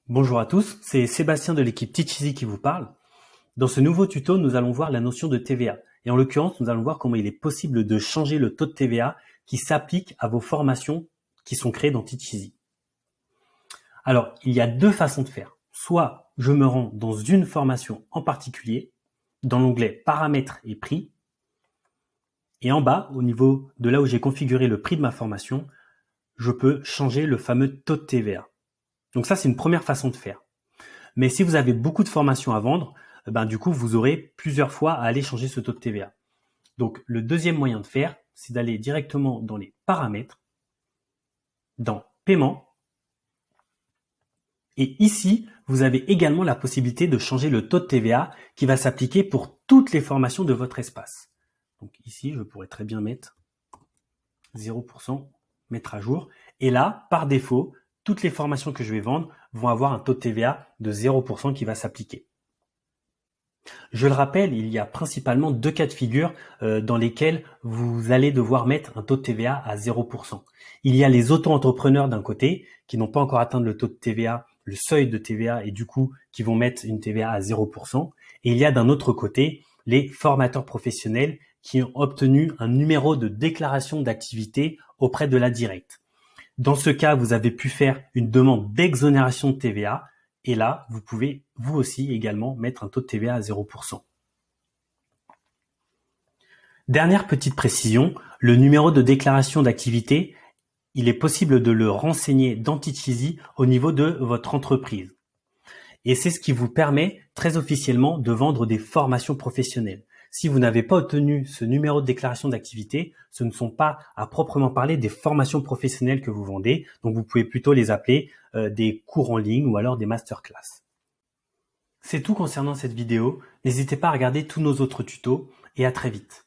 Bonjour à tous, c'est Sébastien de l'équipe Teach Easy qui vous parle. Dans ce nouveau tuto, nous allons voir la notion de TVA. Et en l'occurrence, nous allons voir comment il est possible de changer le taux de TVA qui s'applique à vos formations qui sont créées dans Teach Easy. Alors, il y a deux façons de faire. Soit je me rends dans une formation en particulier, dans l'onglet Paramètres et prix. Et en bas, au niveau de là où j'ai configuré le prix de ma formation, je peux changer le fameux taux de TVA. Donc ça, c'est une première façon de faire. Mais si vous avez beaucoup de formations à vendre, du coup, vous aurez plusieurs fois à aller changer ce taux de TVA. Donc, le deuxième moyen de faire, c'est d'aller directement dans les paramètres, dans paiement. Et ici, vous avez également la possibilité de changer le taux de TVA qui va s'appliquer pour toutes les formations de votre espace. Donc ici, je pourrais très bien mettre 0%, mettre à jour. Et là, par défaut, toutes les formations que je vais vendre vont avoir un taux de TVA de 0% qui va s'appliquer. Je le rappelle, il y a principalement deux cas de figure dans lesquels vous allez devoir mettre un taux de TVA à 0%. Il y a les auto-entrepreneurs d'un côté qui n'ont pas encore atteint le taux de TVA, le seuil de TVA et du coup qui vont mettre une TVA à 0%. Et il y a d'un autre côté les formateurs professionnels qui ont obtenu un numéro de déclaration d'activité auprès de la Directe. Dans ce cas, vous avez pu faire une demande d'exonération de TVA et là, vous pouvez vous aussi également mettre un taux de TVA à 0%. Dernière petite précision, le numéro de déclaration d'activité, il est possible de le renseigner dans Teach Easy au niveau de votre entreprise. Et c'est ce qui vous permet très officiellement de vendre des formations professionnelles. Si vous n'avez pas obtenu ce numéro de déclaration d'activité, ce ne sont pas à proprement parler des formations professionnelles que vous vendez, donc vous pouvez plutôt les appeler des cours en ligne ou alors des masterclass. C'est tout concernant cette vidéo, n'hésitez pas à regarder tous nos autres tutos et à très vite.